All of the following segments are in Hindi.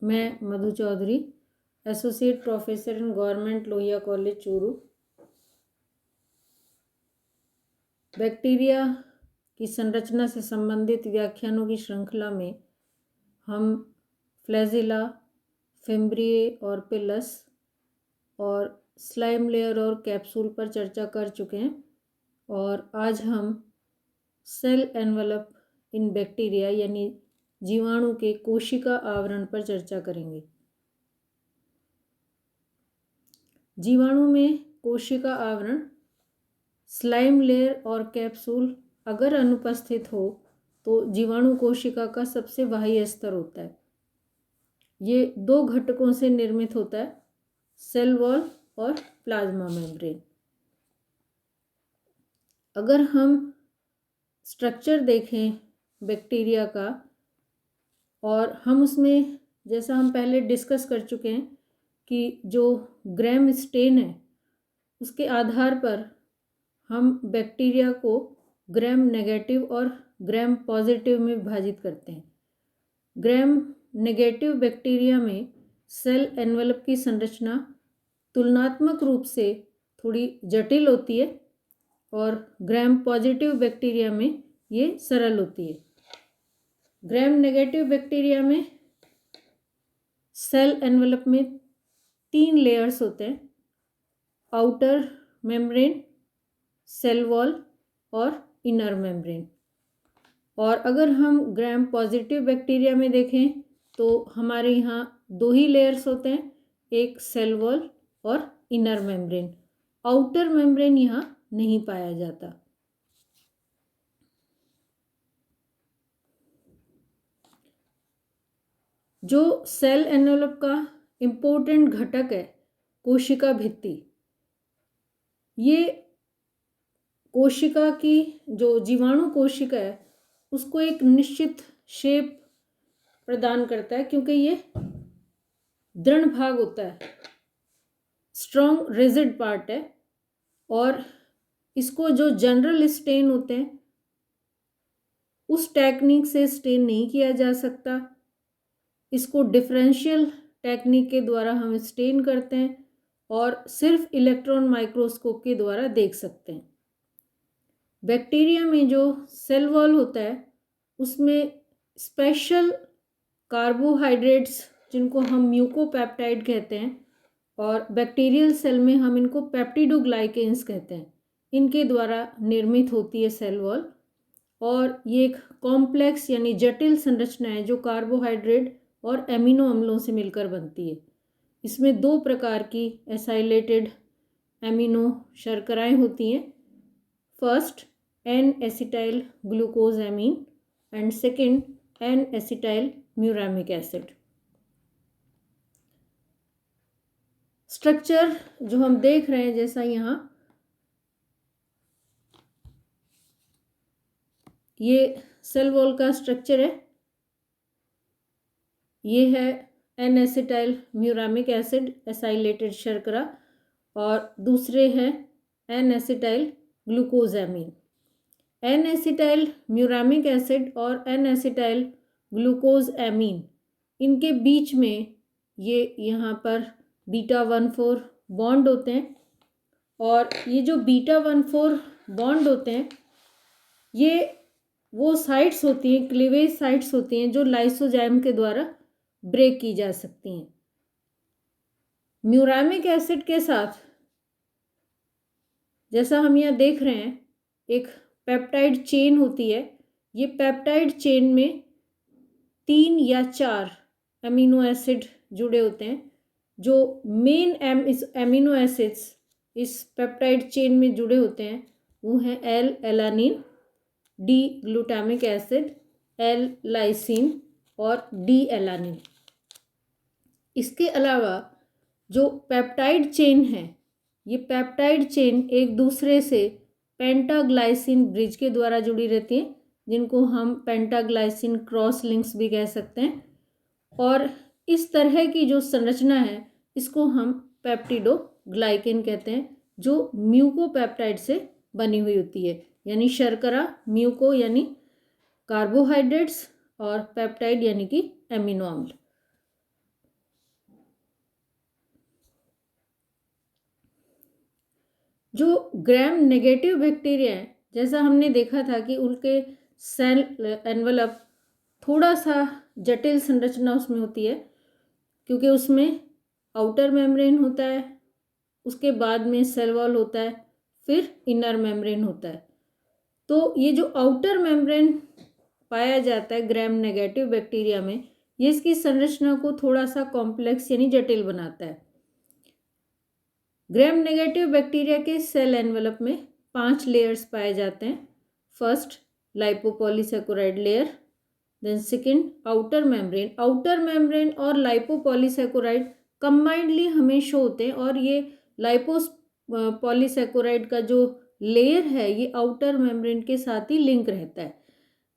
मैं Madhu Chaudhary, associate professor in government Lohia college Churu. Bacteria की संरचना से संबंधित व्याख्यानों की श्रृंखला में हम फ्लैजिला, फिम्ब्रिए और पिलस और स्लाइम लेयर और कैप्सूल पर चर्चा कर चुके हैं और आज हम सेल एनवलप इन बैक्टीरिया यानी जीवाणु के कोशिका आवरण पर चर्चा करेंगे। जीवाणु में कोशिका आवरण, स्लाइम लेयर और कैप्सूल अगर अनुपस्थित हो तो जीवाणु कोशिका का सबसे बाह्य स्तर होता है। ये दो घटकों से निर्मित होता है, सेल वॉल और प्लाज्मा मेम्ब्रेन। अगर हम स्ट्रक्चर देखें बैक्टीरिया का और हम उसमें, जैसा हम पहले डिस्कस कर चुके हैं कि जो ग्राम स्टेन है उसके आधार पर हम बैक्टीरिया को ग्राम नेगेटिव और ग्राम पॉजिटिव में विभाजित करते हैं। ग्राम नेगेटिव बैक्टीरिया में सेल एनवलप की संरचना तुलनात्मक रूप से थोड़ी जटिल होती है और ग्राम पॉजिटिव बैक्टीरिया में ये सरल होती है। ग्राम नेगेटिव बैक्टीरिया में सेल एनवलप में 3 लेयर्स होते हैं, आउटर मेम्ब्रेन, सेल वॉल और इनर मेम्ब्रेन। और अगर हम ग्राम पॉजिटिव बैक्टीरिया में देखें तो हमारे यहाँ 2 ही लेयर्स होते हैं, एक सेल वॉल और इनर मेम्ब्रेन। आउटर मेम्ब्रेन यहाँ नहीं पाया जाता। जो सेल एनवलप का इम्पोर्टेंट घटक है कोशिका भित्ति, ये कोशिका की जो जीवाणु कोशिका है उसको एक निश्चित शेप प्रदान करता है, क्योंकि ये दृढ़ भाग होता है, स्ट्रॉन्ग रिजिड पार्ट है और इसको जो जनरल स्टेन होते हैं उस टेक्निक से स्टेन नहीं किया जा सकता। इसको डिफरेंशियल टेक्निक के द्वारा हम स्टेन करते हैं और सिर्फ इलेक्ट्रॉन माइक्रोस्कोप के द्वारा देख सकते हैं। बैक्टीरिया में जो सेल वॉल होता है उसमें स्पेशल कार्बोहाइड्रेट्स, जिनको हम म्यूकोपेप्टाइड कहते हैं, और बैक्टीरियल सेल में हम इनको पेप्टिडोग्लाइकेन्स कहते हैं, इनके द्वारा निर्मित होती है सेल वॉल। और ये एक कॉम्प्लेक्स यानी जटिल संरचना है जो कार्बोहाइड्रेट और एमिनो अम्लों से मिलकर बनती है। इसमें 2 प्रकार की एसाइलेटेड एमिनो शर्कराएं होती हैं, first N acetyl glucose amine and second N acetyl muramic acid. Structure जो हम देख रहे हैं, जैसा यहाँ ये सेल वॉल का स्ट्रक्चर है, ये है N acetyl muramic acid acylated शर्करा और दूसरे हैं N acetyl glucose amine. N acetyl muramic acid और एन एसिटाइल ग्लूकोज एमीन, इनके बीच में ये यहाँ पर β14 बॉन्ड होते हैं और ये जो β14 बॉन्ड होते हैं ये वो साइट्स होती हैं, क्लीवेज साइट्स होती हैं जो लाइसोजाइम के द्वारा ब्रेक की जा सकती हैं। म्यूरामिक एसिड के साथ, जैसा हम यहाँ देख रहे हैं, एक पेप्टाइड चेन होती है। ये पेप्टाइड चेन में 3 या 4 एमिनो एसिड जुड़े होते हैं। जो मेन एमिनो एसिड्स इस पेप्टाइड चेन में जुड़े होते हैं वो हैं L alanine, D glutamic acid, L lysine और डी एलानिन। इसके अलावा जो पेप्टाइड चेन है, ये पेप्टाइड चेन एक दूसरे से पेंटाग्लाइसिन ब्रिज के द्वारा जुड़ी रहती हैं, जिनको हम पेंटाग्लाइसिन क्रॉस लिंक्स भी कह सकते हैं। और इस तरह की जो संरचना है इसको हम पेप्टिडोग्लाइकेन कहते हैं, जो म्यूकोपेप्टाइड से बनी हुई होती है। यानी शर्करा, म्यूको यानी कार्बोहाइड्रेट्स और पेप्टाइड यानी कि एमिनो अम्ल। जो ग्राम नेगेटिव बैक्टीरिया है, जैसा हमने देखा था कि उनके सेल एनवलप थोड़ा सा जटिल संरचना उसमें होती है, क्योंकि उसमें आउटर मेम्ब्रेन होता है, उसके बाद में सेल वॉल होता है, फिर इनर मेम्ब्रेन होता है। तो ये जो आउटर मेम्ब्रेन पाया जाता है ग्राम नेगेटिव बैक्टीरिया में, ये इसकी संरचना को थोड़ा सा कॉम्प्लेक्स यानी जटिल बनाता है। ग्राम नेगेटिव बैक्टीरिया के सेल एनवलप में 5 लेयर्स पाए जाते हैं। First lipopolysaccharide layer, then second outer membrane और लाइपोपॉलीसैकेराइड कंबाइंडली हमें शो होते हैं, और ये लाइपोपॉलीसैकेराइड का जो लेयर है ये आउटर मेम्ब्रेन के साथ ही लिंक रहता है।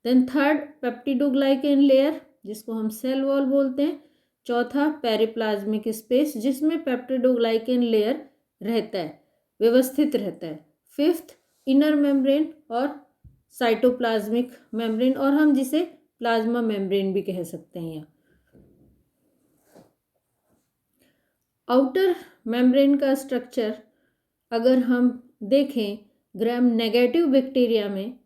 देन थर्ड पेप्टिडोग्लाइकेन लेयर, जिसको हम सेल वॉल बोलते हैं। चौथा पेरिप्लाज्मिक स्पेस, जिसमें पेप्टिडोग्लाइकेन लेयर रहता है, व्यवस्थित रहता है। फिफ्थ इनर मेम्ब्रेन और साइटोप्लाज्मिक मेम्ब्रेन, और हम जिसे प्लाज्मा मेम्ब्रेन भी कह सकते हैं। यहाँ आउटर मेम्ब्रेन का स्ट्रक्चर अगर हम देखें ग्राम नेगेटिव बैक्टीरिया में,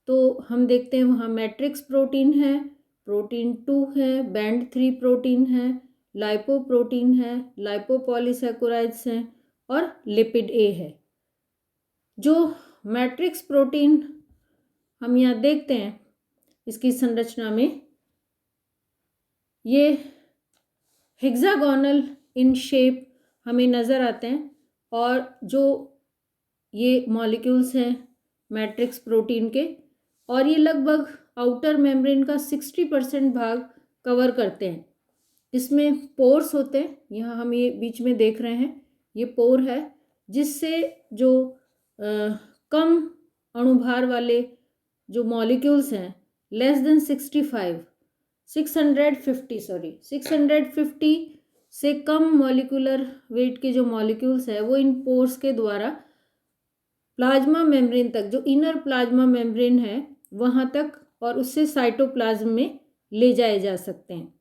तो हम देखते हैं वहाँ मैट्रिक्स प्रोटीन है, प्रोटीन 2 है, बैंड 3 प्रोटीन है, लाइपोप्रोटीन है, लाइपोपॉलीसैकेराइड्स हैं और लिपिड ए है। जो मैट्रिक्स प्रोटीन हम यहाँ देखते हैं इसकी संरचना में, ये हेक्सागोनल इन शेप हमें नज़र आते हैं, और जो ये मॉलिक्यूल्स हैं मैट्रिक्स प्रोटीन के, और ये लगभग आउटर मेम्ब्रेन का 60% भाग कवर करते हैं। इसमें पोर्स होते हैं, यहाँ हम ये बीच में देख रहे हैं, ये पोर है, जिससे जो कम अणुभार वाले जो मॉलिक्यूल्स हैं लेस देन 650 से कम मॉलिक्यूलर वेट के जो मॉलिक्यूल्स है वो इन पोर्स के द्वारा प्लाज्मा मेम्ब्रेन तक, जो इनर प्लाज्मा मेम्ब्रेन है वहाँ तक, और उससे साइटोप्लाज्म में ले जाए जा सकते हैं।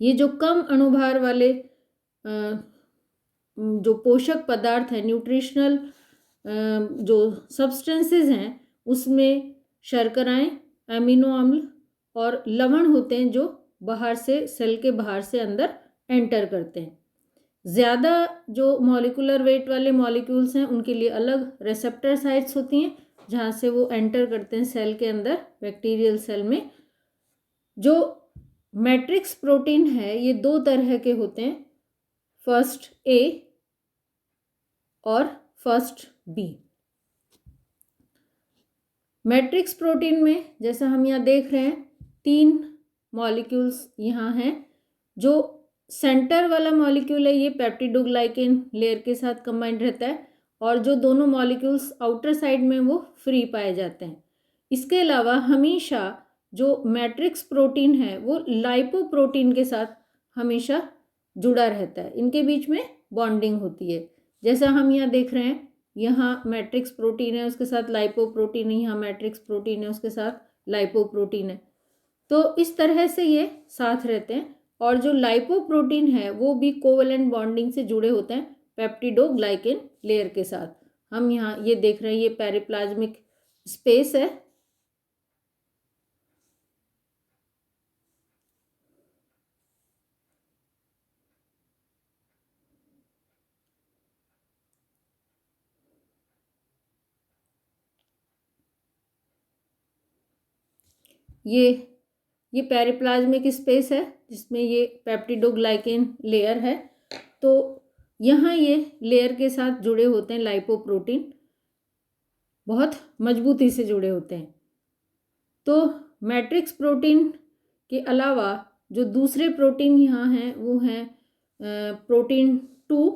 ये जो कम अणुभार वाले जो पोषक पदार्थ हैं, न्यूट्रिशनल जो सब्सटेंसेस हैं, उसमें शर्कराएं, अमीनो अम्ल और लवण होते हैं, जो बाहर से सेल के बाहर से अंदर एंटर करते हैं। ज़्यादा जो मॉलिक्यूलर वेट वाले मॉलिक्यूल्स हैं उनके लिए अलग रिसेप्टर साइट्स होती हैं, जहाँ से वो एंटर करते हैं सेल के अंदर, बैक्टीरियल सेल में। जो मैट्रिक्स प्रोटीन है ये 2 तरह के होते हैं, फर्स्ट ए और फर्स्ट बी। मैट्रिक्स प्रोटीन में जैसा हम यहाँ देख रहे हैं 3 मॉलिक्यूल्स यहाँ हैं। जो सेंटर वाला मॉलिक्यूल है ये पेप्टिडोग्लाइकेन लेयर के साथ कंबाइंड रहता है, और जो दोनों मॉलिक्यूल्स आउटर साइड में वो फ्री पाए जाते हैं। इसके अलावा हमेशा जो मैट्रिक्स प्रोटीन है वो लाइपोप्रोटीन के साथ हमेशा जुड़ा रहता है, इनके बीच में बॉन्डिंग होती है। जैसा हम यहाँ देख रहे हैं, यहाँ मैट्रिक्स प्रोटीन है उसके साथ लाइपोप्रोटीन है, यहाँ मैट्रिक्स प्रोटीन है उसके साथ लाइपोप्रोटीन है। तो इस तरह से ये साथ रहते हैं, और जो लाइपोप्रोटीन है वो भी कोवेलेंट बॉन्डिंग से जुड़े होते हैं पेप्टिडोग्लाइकेन लेयर के साथ। हम यहाँ ये देख रहे हैं, ये पेरिप्लाज्मिक स्पेस है। ये पेरिप्लाज्मिक स्पेस है जिसमें ये पेप्टिडोग्लाइकेन लेयर है। तो यहाँ ये लेयर के साथ जुड़े होते हैं लाइपोप्रोटीन, बहुत मजबूती से जुड़े होते हैं। तो मैट्रिक्स प्रोटीन के अलावा जो दूसरे प्रोटीन यहाँ हैं वो हैं प्रोटीन 2।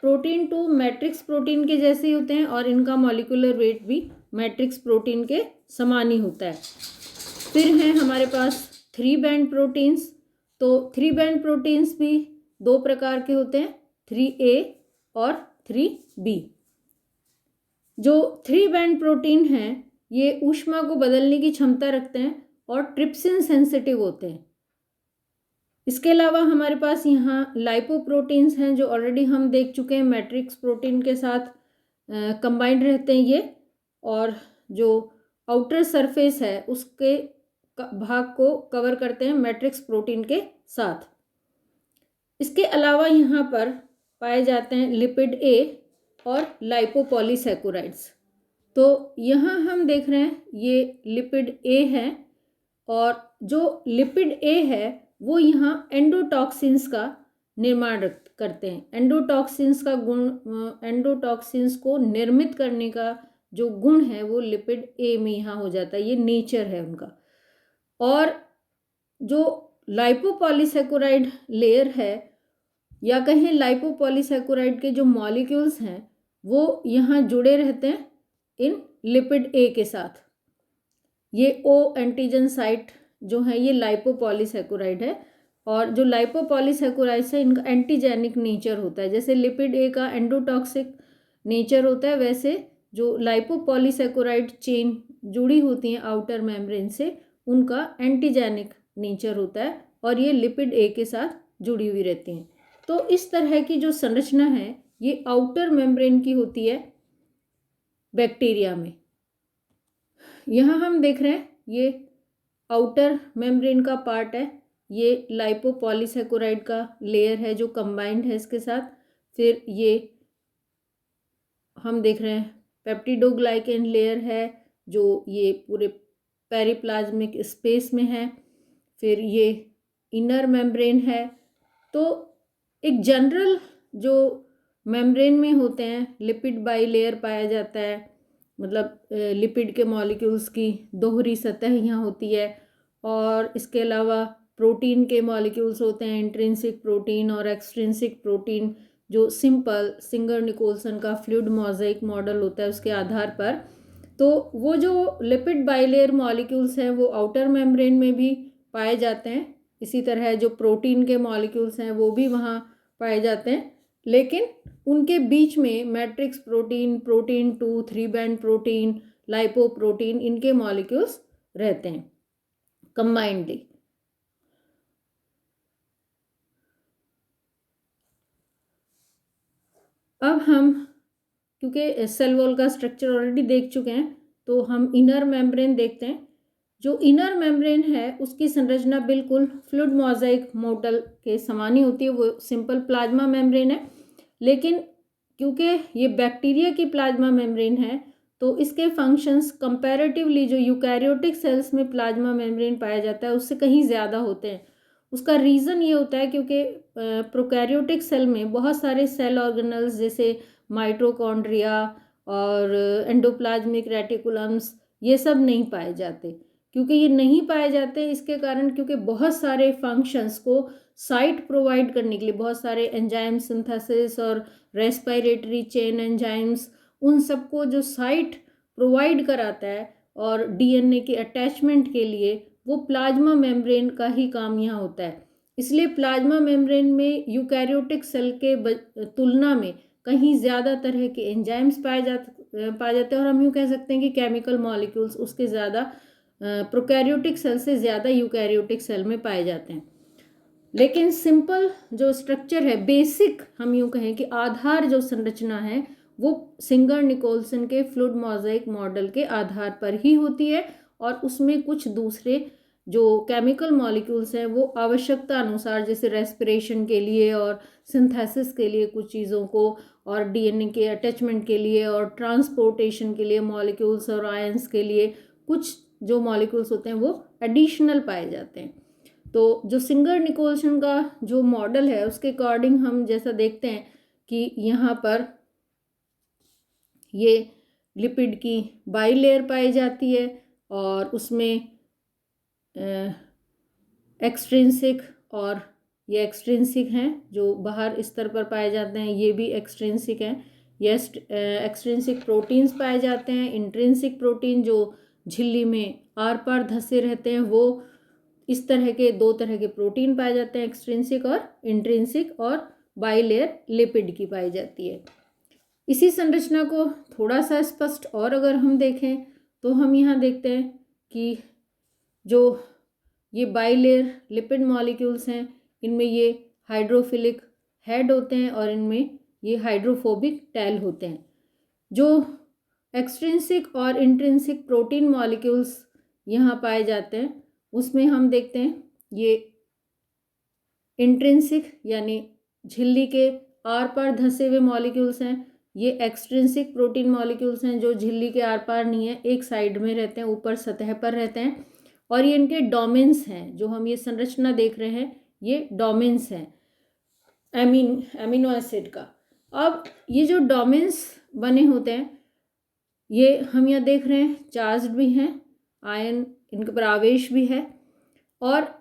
प्रोटीन 2 मैट्रिक्स प्रोटीन के जैसे ही होते हैं, और इनका मॉलिक्यूलर वेट भी मैट्रिक्स प्रोटीन के समान ही होता है। फिर हैं हमारे पास 3 बैंड प्रोटीन्स। तो 3 बैंड प्रोटीन्स भी 2 प्रकार के होते हैं, 3A और 3B। जो 3 बैंड प्रोटीन हैं ये ऊष्मा को बदलने की क्षमता रखते हैं और ट्रिप्सिन सेंसिटिव होते हैं। इसके अलावा हमारे पास यहाँ लाइपोप्रोटीन्स हैं, जो ऑलरेडी हम देख चुके हैं मैट्रिक्स प्रोटीन के साथ कंबाइंड रहते हैं ये, और जो आउटर सरफेस है उसके भाग को कवर करते हैं मैट्रिक्स प्रोटीन के साथ। इसके अलावा यहाँ पर पाए जाते हैं लिपिड ए और लाइपोपॉलीसैकेराइड्स। तो यहाँ हम देख रहे हैं ये लिपिड ए है, और जो लिपिड ए है वो यहाँ एंडोटॉक्सिन्स का निर्माण करते हैं। एंडोटॉक्सिन्स का गुण, एंडोटॉक्सिन्स को निर्मित करने का जो गुण है वो लिपिड ए में यहाँ हो जाता है, ये नेचर है उनका। और जो लाइपोपॉलीसैकेराइड लेयर है, या कहें लाइपोपॉलीसैकेराइड के जो मॉलिक्यूल्स हैं वो यहाँ जुड़े रहते हैं इन लिपिड ए के साथ। ये ओ एंटीजन साइट जो है ये लाइपोपॉलीसैकेराइड है, और जो लाइपोपॉलीसैकेराइड्स है इनका एंटीजेनिक नेचर होता है। जैसे लिपिड ए का एंडोटॉक्सिक नेचर होता है, वैसे जो लाइपोपॉलीसैकेराइड चेन जुड़ी होती हैं आउटर मेम्ब्रेन से, उनका एंटीजेनिक नेचर होता है, और ये लिपिड ए के साथ जुड़ी हुई रहती हैं। तो इस तरह की जो संरचना है ये आउटर मेम्ब्रेन की होती है बैक्टीरिया में। यहाँ हम देख रहे हैं ये आउटर मेम्ब्रेन का पार्ट है, ये लाइपोपॉलीसैकेराइड का लेयर है जो कंबाइंड है इसके साथ। फिर ये हम देख रहे हैं पेप्टिडोग्लाइकेन लेयर है जो ये पूरे पेरिप्लाज्मिक स्पेस में है। फिर ये इनर मेम्ब्रेन है। तो एक जनरल जो मेम्ब्रेन में होते हैं लिपिड बाई लेयर पाया जाता है, मतलब लिपिड के मॉलिक्यूल्स की दोहरी सतह यहाँ होती है। और इसके अलावा प्रोटीन के मॉलिक्यूल्स होते हैं, इंट्रिंसिक प्रोटीन और एक्सट्रिंसिक प्रोटीन, जो सिंपल सिंगर निकोल्सन का फ्लूइड मोज़ेक मॉडल होता है उसके आधार पर। तो वो जो लिपिड बाइलेयर मॉलिक्यूल्स हैं वो आउटर मेम्ब्रेन में भी पाए जाते हैं। इसी तरह जो प्रोटीन के मॉलिक्यूल्स हैं वो भी वहाँ पाए जाते हैं, लेकिन उनके बीच में matrix protein, protein 2, 3 band protein, lipoprotein, इनके मॉलिक्यूल्स रहते हैं कंबाइंडली। अब हम क्योंकि सेल वॉल का स्ट्रक्चर ऑलरेडी देख चुके हैं, तो हम इनर मेम्ब्रेन देखते हैं। जो इनर मेम्ब्रेन है उसकी संरचना बिल्कुल फ्लूइड मोज़ेक मॉडल के समान ही होती है, वो सिंपल प्लाज्मा मेम्ब्रेन है। लेकिन क्योंकि ये बैक्टीरिया की प्लाज्मा मेम्ब्रेन है तो इसके फंक्शंस कंपैरेटिवली जो यूकैरियोटिक सेल्स में प्लाज्मा मेम्ब्रेन पाया जाता है उससे कहीं ज़्यादा होते हैं। उसका रीज़न ये होता है क्योंकि प्रोकैरियोटिक सेल में बहुत सारे सेल ऑर्गेनल्स जैसे माइटोकॉन्ड्रिया और एंडोप्लाज्मिक रेटिकुलम्स ये सब नहीं पाए जाते। क्योंकि ये नहीं पाए जाते इसके कारण, क्योंकि बहुत सारे फंक्शंस को साइट प्रोवाइड करने के लिए बहुत सारे एंजाइम सिंथेसिस और रेस्पिरेटरी चेन एंजाइम्स, उन सबको जो साइट प्रोवाइड कराता है और डीएनए के अटैचमेंट के लिए वो प्लाज्मा मेम्ब्रेन का ही काम यहाँ होता है। इसलिए प्लाज्मा मेम्ब्रेन में यूकैरियोटिक सेल के तुलना में कहीं ज़्यादा तरह के एंजाइम्स पाए जाते हैं, और हम यूँ कह सकते हैं कि केमिकल मॉलिक्यूल्स उसके ज़्यादा प्रोकैरियोटिक सेल से ज़्यादा यूकैरियोटिक सेल में पाए जाते हैं। लेकिन सिंपल जो स्ट्रक्चर है, बेसिक हम यूँ कहें कि आधार जो संरचना है वो सिंगर निकोल्सन के फ्लूइड मोज़ेक मॉडल के आधार पर ही होती है, और उसमें कुछ दूसरे जो केमिकल मॉलिक्यूल्स हैं वो आवश्यकता अनुसार, जैसे रेस्पिरेशन के लिए और सिंथेसिस के लिए कुछ चीज़ों को, और डीएनए के अटैचमेंट के लिए और ट्रांसपोर्टेशन के लिए मॉलिक्यूल्स और आयंस के लिए कुछ जो मॉलिक्यूल्स होते हैं वो एडिशनल पाए जाते हैं। तो जो सिंगर निकोल्सन का जो मॉडल है उसके अकॉर्डिंग हम जैसा देखते हैं कि यहाँ पर ये लिपिड की बाइलेयर पाई जाती है, और उसमें एक्सट्रिंसिक, और ये एक्सट्रिंसिक हैं जो बाहर स्तर पर पाए जाते हैं, ये भी एक्सट्रिंसिक हैं। ये एक्सट्रिंसिक प्रोटीन्स पाए जाते हैं। इंट्रिंसिक प्रोटीन जो झिल्ली में आर पार धंसे रहते हैं, वो इस तरह के 2 तरह के प्रोटीन पाए जाते हैं, एक्सट्रिंसिक और इंट्रिंसिक, और बाइलेयर लिपिड की पाई जाती है। इसी संरचना को थोड़ा सा स्पष्ट और अगर हम देखें तो हम यहाँ देखते हैं कि जो ये बाइलेयर लिपिड मॉलिक्यूल्स हैं इनमें ये हाइड्रोफिलिक हेड होते हैं और इनमें ये हाइड्रोफोबिक टेल होते हैं। जो एक्सट्रिंसिक और इंट्रिंसिक प्रोटीन मॉलिक्यूल्स यहाँ पाए जाते हैं उसमें हम देखते हैं ये इंट्रिंसिक यानी झिल्ली के आर पार धंसे हुए मॉलिक्यूल्स हैं, ये एक्सट्रिंसिक प्रोटीन मॉलिक्यूल्स हैं जो झिल्ली के आर पार नहीं है, एक साइड में रहते हैं, ऊपर सतह पर रहते हैं, और ये इनके डोमेन्स हैं। जो हम ये संरचना देख रहे हैं ये डोमेन्स हैं एमिनो एसिड का। अब ये जो डोमेन्स बने होते हैं ये हम यहाँ देख रहे हैं चार्ज्ड भी हैं, आयन इनके पर आवेश भी है, और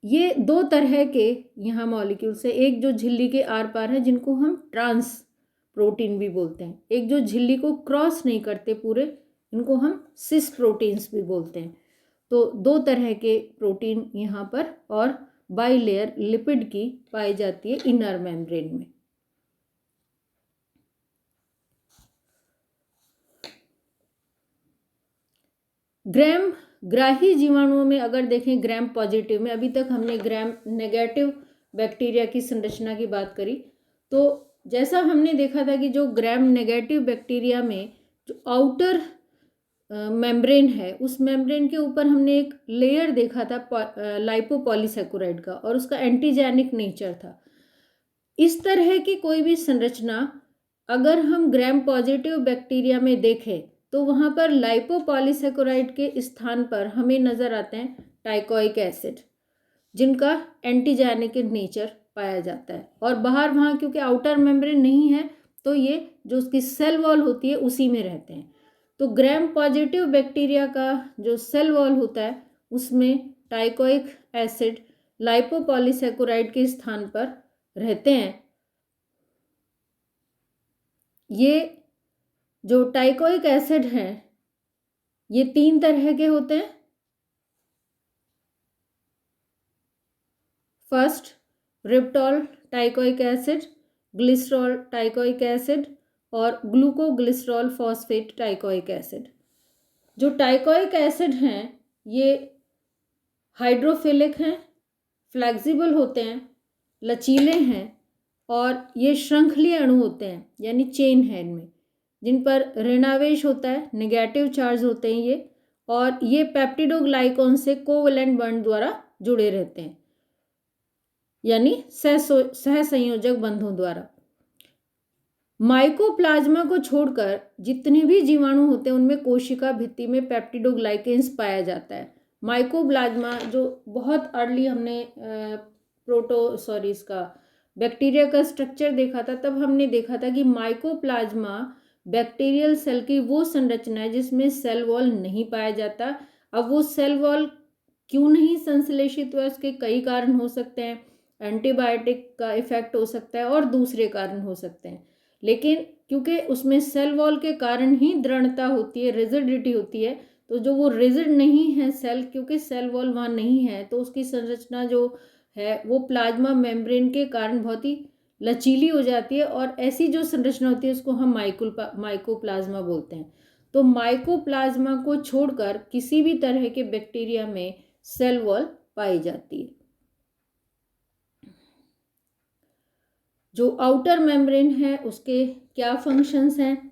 ये दो तरह के यहाँ मॉलिक्यूल्स है, एक जो झिल्ली के आर पार है जिनको हम ट्रांस प्रोटीन भी बोलते हैं, एक जो झिल्ली को क्रॉस नहीं करते पूरे, इनको हम सिस प्रोटीन्स भी बोलते हैं। तो दो तरह के प्रोटीन यहाँ पर और बाइलेयर लिपिड की पाई जाती है इनर मेम्ब्रेन में। ग्राम ग्राही जीवाणुओं में अगर देखें ग्राम पॉजिटिव में, अभी तक हमने ग्राम नेगेटिव बैक्टीरिया की संरचना की बात करी, तो जैसा हमने देखा था कि जो ग्राम नेगेटिव बैक्टीरिया में जो आउटर मेम्ब्रेन है उस मेम्ब्रेन के ऊपर हमने एक लेयर देखा था लाइपोपॉलीसैकेराइड का, और उसका एंटीजेनिक नेचर था। इस तरह की कोई भी संरचना अगर हम ग्राम पॉजिटिव बैक्टीरिया में देखें तो वहाँ पर लाइपोपॉलीसैकेराइड के स्थान पर हमें नज़र आते हैं टाइकोइक एसिड, जिनका एंटीजेनिक नेचर पाया जाता है। और बाहर वहाँ क्योंकि आउटर मेम्ब्रेन नहीं है तो ये जो उसकी सेल वॉल होती है उसी में रहते हैं। तो ग्राम पॉजिटिव बैक्टीरिया का जो सेल वॉल होता है उसमें टाइकोइक एसिड लाइपोपॉलीसैकेराइड के स्थान पर रहते हैं। ये जो टाइकोइक एसिड है ये तीन तरह के होते हैं। फर्स्ट रिप्टॉल टाइकोइक एसिड, ग्लिसरॉल टाइकोइक एसिड और ग्लूकोग्लिसरॉल फॉस्फेट टाइकोइक एसिड। जो टाइकोइक एसिड हैं ये हाइड्रोफिलिक हैं, फ्लेक्सिबल होते हैं, लचीले हैं, और ये श्रृंखलीय अणु होते हैं यानी चेन है इनमें, जिन पर ऋणावेश होता है, नेगेटिव चार्ज होते हैं ये, और ये पेप्टिडोग्लाइकॉन से कोवैलेंट बॉन्ड द्वारा जुड़े रहते हैं यानी सहसंयोजक बंधों द्वारा। माइकोप्लाज्मा को छोड़कर जितने भी जीवाणु होते हैं उनमें कोशिका भित्ति में पेप्टिडोग्लाइकेंस पाया जाता है। माइकोप्लाज्मा जो बहुत अर्ली हमने इसका बैक्टीरिया का स्ट्रक्चर देखा था, तब हमने देखा था कि माइकोप्लाज्मा बैक्टीरियल सेल की वो संरचना है जिसमें सेल वॉल नहीं पाया जाता। अब वो सेल वॉल क्यों नहीं संश्लेषित हुआ, उसके कई कारण हो सकते हैं, एंटीबायोटिक का इफेक्ट हो सकता है और दूसरे कारण हो सकते हैं, लेकिन क्योंकि उसमें सेल वॉल के कारण ही दृढ़ता होती है, रिजिडिटी होती है, तो जो वो रिजिड नहीं है सेल, क्योंकि सेल वॉल वहाँ नहीं है, तो उसकी संरचना जो है वो प्लाज्मा मेम्ब्रेन के कारण बहुत ही लचीली हो जाती है, और ऐसी जो संरचना होती है उसको हम माइकोप्लाज्मा बोलते हैं। तो माइकोप्लाज्मा को छोड़कर किसी भी तरह के बैक्टीरिया में सेल वॉल पाई जाती है। जो आउटर मेम्ब्रेन है उसके क्या फंक्शंस हैं,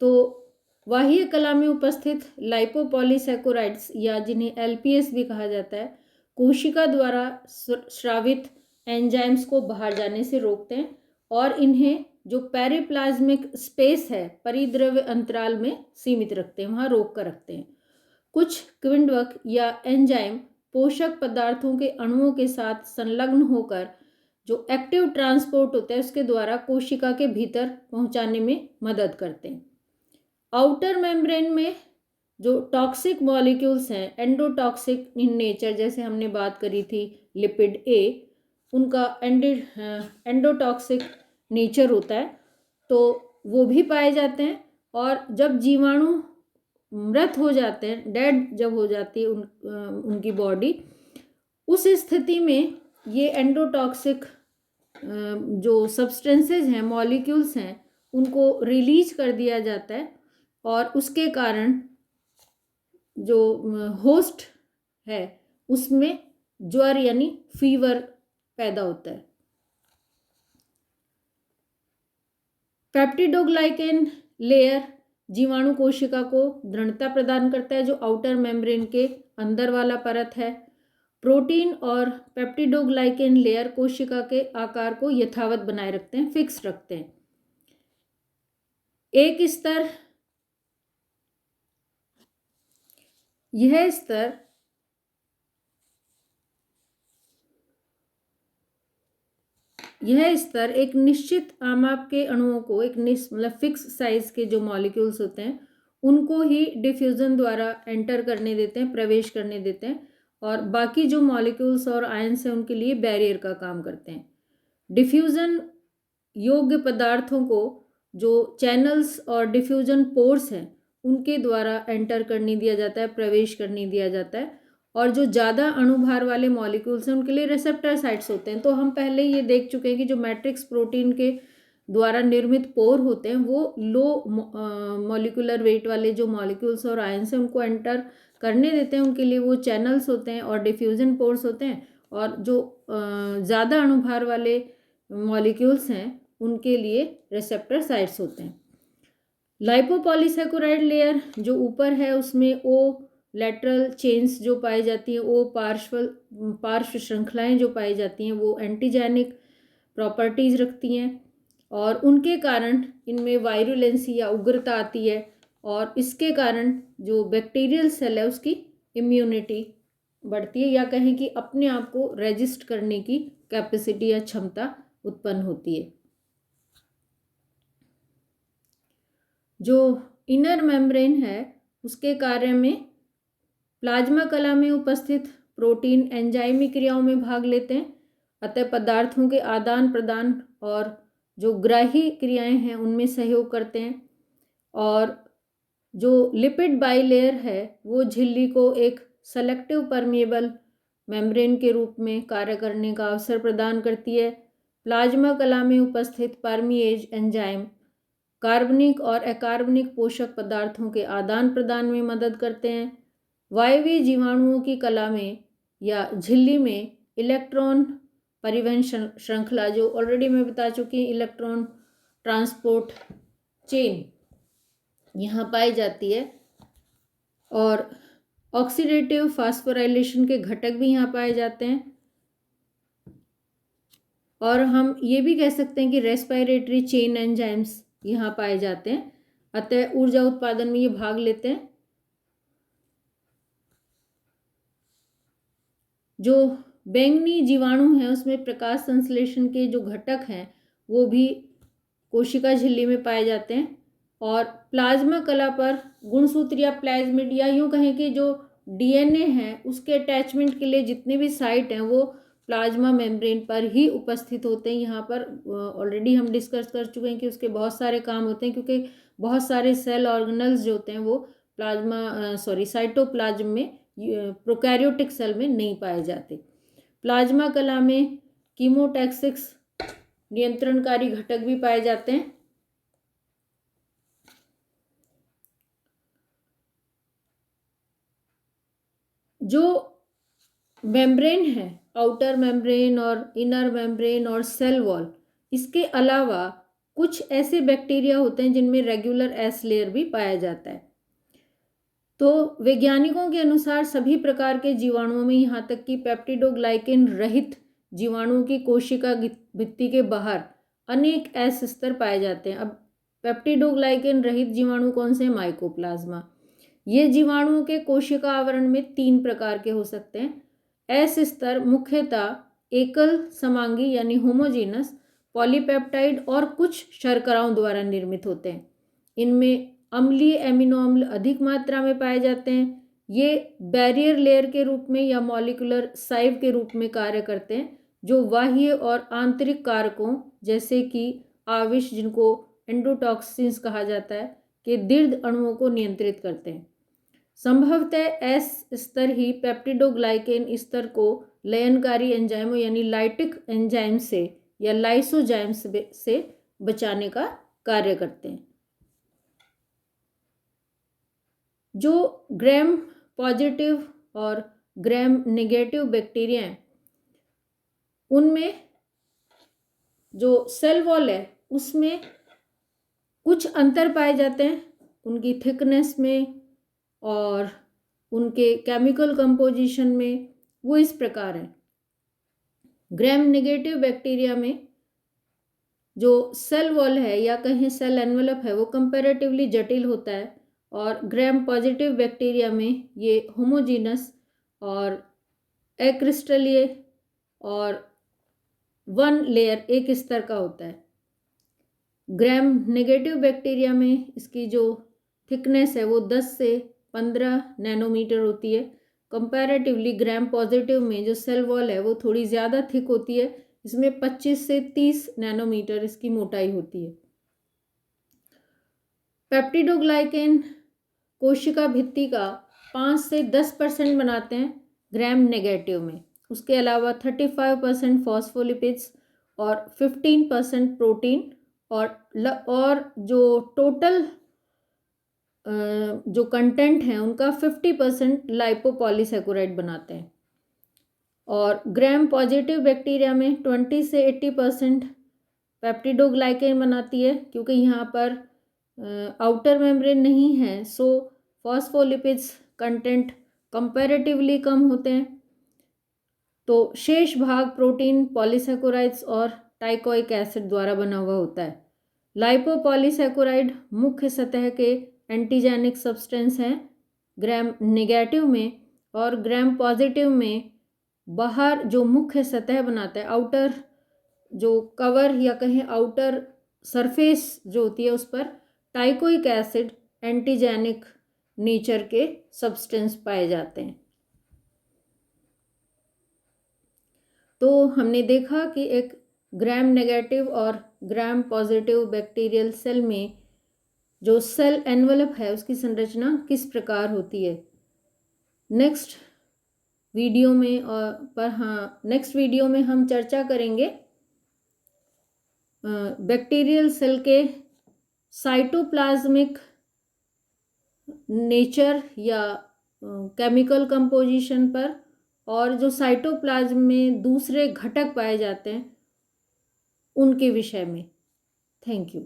तो बाह्य कला में उपस्थित लाइपोपॉलीसैकेराइड्स या जिन्हें एलपीएस भी कहा जाता है, कोशिका द्वारा स्रावित एंजाइम्स को बाहर जाने से रोकते हैं और इन्हें जो पेरिप्लाज्मिक स्पेस है परिद्रव्य अंतराल में सीमित रखते हैं, वहाँ रोक कर रखते हैं। कुछ किण्वक या एंजाइम पोषक पदार्थों के अणुओं के साथ संलग्न होकर जो एक्टिव ट्रांसपोर्ट होता है उसके द्वारा कोशिका के भीतर पहुंचाने में मदद करते हैं। आउटर मेम्ब्रेन में जो टॉक्सिक मॉलिक्यूल्स हैं एंडोटॉक्सिक इन नेचर, जैसे हमने बात करी थी लिपिड ए, उनका एंडोटॉक्सिक नेचर होता है, तो वो भी पाए जाते हैं। और जब जीवाणु मृत हो जाते हैं, डेड जब हो जाती है उनकी बॉडी, उस स्थिति में ये एंडोटॉक्सिक जो सब्सटेंसेज हैं, मॉलिक्यूल्स हैं, उनको रिलीज कर दिया जाता है और उसके कारण जो होस्ट है उसमें ज्वर यानी फीवर पैदा होता है। पेप्टिडोग्लाइकेन लेयर जीवाणु कोशिका को दृढ़ता प्रदान करता है, जो आउटर मेम्ब्रेन के अंदर वाला परत है। प्रोटीन और पेप्टिडोग्लाइकेन लेयर कोशिका के आकार को यथावत बनाए रखते हैं, फिक्स रखते हैं। एक स्तर, यह स्तर एक निश्चित आमाप के अणुओं को एक मतलब फिक्स साइज के जो मॉलिक्यूल्स होते हैं उनको ही डिफ्यूजन द्वारा एंटर करने देते हैं, प्रवेश करने देते हैं, और बाकी जो मॉलिक्यूल्स और आयंस हैं उनके लिए बैरियर का काम करते हैं। डिफ्यूजन योग्य पदार्थों को जो चैनल्स और डिफ्यूजन पोर्स हैं उनके द्वारा एंटर करने दिया जाता है, प्रवेश करने दिया जाता है। और जो ज़्यादा अणुभार वाले मॉलिक्यूल्स हैं उनके लिए रिसेप्टर साइट्स होते हैं। तो हम पहले ये देख चुके हैं कि जो मैट्रिक्स प्रोटीन के द्वारा निर्मित पोर होते हैं वो लो मॉलिक्यूलर वेट वाले जो मॉलिक्यूल्स और आयंस हैं उनको एंटर करने देते हैं, उनके लिए वो चैनल्स होते हैं और डिफ्यूजन पोर्स होते हैं। और जो ज़्यादा अणुभार वाले मॉलिक्यूल्स हैं उनके लिए रिसेप्टर साइट्स होते हैं। लाइपोपॉलीसैकेराइड लेयर जो ऊपर है उसमें ओ लेटरल चेन्स जो पाई जाती हैं, ओ पार्श्व श्रृंखलाएं जो पाई जाती हैं वो एंटीजेनिक प्रॉपर्टीज़ रखती हैं और उनके कारण इनमें वायरुलेंसी या उग्रता आती है और इसके कारण जो बैक्टीरियल सेल है उसकी इम्यूनिटी बढ़ती है, या कहें कि अपने आप को रेजिस्ट करने की कैपेसिटी या क्षमता उत्पन्न होती है। जो इनर मेम्ब्रेन है उसके कार्य में प्लाज्मा कला में उपस्थित प्रोटीन एंजाइमी क्रियाओं में भाग लेते हैं, अतः पदार्थों के आदान प्रदान और जो ग्राही क्रियाएं हैं उनमें सहयोग करते हैं। और जो लिपिड बाइलेयर है वो झिल्ली को एक सेलेक्टिव परमिएबल मेम्ब्रेन के रूप में कार्य करने का अवसर प्रदान करती है। प्लाज्मा कला में उपस्थित परमिएज एंजाइम कार्बनिक और अकार्बनिक पोषक पदार्थों के आदान प्रदान में मदद करते हैं। वायवीय जीवाणुओं की कला में या झिल्ली में इलेक्ट्रॉन परिवहन श्रृंखला जो ऑलरेडी मैं बता चुकी हूँ, इलेक्ट्रॉन ट्रांसपोर्ट चेन यहाँ पाई जाती है और ऑक्सीडेटिव फास्फोराइलेशन के घटक भी यहाँ पाए जाते हैं। और हम ये भी कह सकते हैं कि रेस्पिरेटरी चेन एंजाइम्स यहाँ पाए जाते हैं, अतः ऊर्जा उत्पादन में ये भाग लेते हैं। जो बैंगनी जीवाणु हैं उसमें प्रकाश संश्लेषण के जो घटक हैं वो भी कोशिका झिल्ली में पाए जाते हैं। और प्लाज्मा कला पर गुणसूत्र या प्लाज्मिड या यूँ कहें कि जो डीएनए है उसके अटैचमेंट के लिए जितने भी साइट हैं वो प्लाज्मा मेम्ब्रेन पर ही उपस्थित होते हैं। यहाँ पर ऑलरेडी हम डिस्कस कर चुके हैं कि उसके बहुत सारे काम होते हैं, क्योंकि बहुत सारे सेल ऑर्गेनल्स जो होते हैं वो साइटोप्लाज्म में प्रोकैरियोटिक सेल में नहीं पाए जाते। प्लाज्मा कला में कीमोटैक्सिक्स नियंत्रणकारी घटक भी पाए जाते हैं। जो मेम्ब्रेन है, आउटर मेम्ब्रेन और इनर मेम्ब्रेन और सेल वॉल, इसके अलावा कुछ ऐसे बैक्टीरिया होते हैं जिनमें रेगुलर एस लेयर भी पाया जाता है। तो वैज्ञानिकों के अनुसार सभी प्रकार के जीवाणुओं में यहाँ तक कि पेप्टिडोग्लाइकेन रहित जीवाणुओं की कोशिका भित्ति के बाहर अनेक एस स्तर पाए जाते हैं। अब पेप्टिडोग्लाइकेन रहित जीवाणु कौन से हैं? माइकोप्लाज्मा। ये जीवाणुओं के कोशिका आवरण में 3 प्रकार के हो सकते हैं। एस स्तर मुख्यतः एकल समांगी यानी होमोजीनस पॉलीपेप्टाइड और कुछ शर्कराओं द्वारा निर्मित होते हैं। इनमें अम्लीय एमिनो अम्ल अधिक मात्रा में पाए जाते हैं। ये बैरियर लेयर के रूप में या मॉलिक्यूलर साइव के रूप में कार्य करते हैं, जो बाह्य और आंतरिक कारकों जैसे कि आविश, जिनको एंडोटॉक्सिन्स कहा जाता है, के दीर्घ अणुओं को नियंत्रित करते हैं। संभवतः एस स्तर ही पेप्टिडोग्लाइकेन स्तर को लयनकारी एंजाइमों यानी लाइटिक एंजाइम से या लाइसोजाइम्स से बचाने का कार्य करते हैं। जो ग्राम पॉजिटिव और ग्राम नेगेटिव बैक्टीरिया हैं उनमें जो सेल वॉल है उसमें कुछ अंतर पाए जाते हैं। उनकी थिकनेस में और उनके केमिकल कंपोजिशन में वो इस प्रकार है। ग्राम नेगेटिव बैक्टीरिया में जो सेल वॉल है या कहें सेल एनवेलप है वो कंपैरेटिवली जटिल होता है, और ग्राम पॉजिटिव बैक्टीरिया में ये होमोजीनस और एक्रिस्टलीय और वन लेयर एक स्तर का होता है। ग्राम नेगेटिव बैक्टीरिया में इसकी जो थिकनेस है वो 10 से 15 नैनोमीटर होती है। कंपैरेटिवली ग्राम पॉजिटिव में जो सेल वॉल है वो थोड़ी ज़्यादा थिक होती है, इसमें 25 से 30 नैनोमीटर इसकी मोटाई होती है। पेप्टिडोग्लाइकेन कोशिका भित्ति का 5 से 10% बनाते हैं ग्राम नेगेटिव में। उसके अलावा 35% फॉस्फोलिपिड्स और 15% प्रोटीन और जो टोटल जो कंटेंट है उनका 50% लाइपोपॉलीसैकेराइड बनाते हैं। और ग्राम पॉजिटिव बैक्टीरिया में 20 से 80% पेप्टिडोग्लाइकेन बनाती है, क्योंकि यहाँ पर आउटर मेम्ब्रेन नहीं है, सो फॉस्फोलिपिड्स कंटेंट कंपैरेटिवली कम होते हैं। तो शेष भाग प्रोटीन, पॉलीसैकेराइड्स और टाइकोइक एसिड द्वारा बना हुआ होता है। लाइपोपॉलीसैकेराइड मुख्य सतह के एंटीजेनिक सब्सटेंस हैं ग्राम नेगेटिव में, और ग्राम पॉजिटिव में बाहर जो मुख्य सतह बनाता है, आउटर जो कवर या कहें आउटर सरफेस जो होती है, उस पर टाइकोइक एसिड एंटीजेनिक नेचर के सब्सटेंस पाए जाते हैं। तो हमने देखा कि एक ग्राम नेगेटिव और ग्राम पॉजिटिव बैक्टीरियल सेल में जो सेल एनवेलप है उसकी संरचना किस प्रकार होती है। नेक्स्ट वीडियो में हम चर्चा करेंगे बैक्टीरियल सेल के साइटोप्लाज्मिक नेचर या केमिकल कंपोजिशन पर, और जो साइटोप्लाज्म में दूसरे घटक पाए जाते हैं उनके विषय में। Thank you.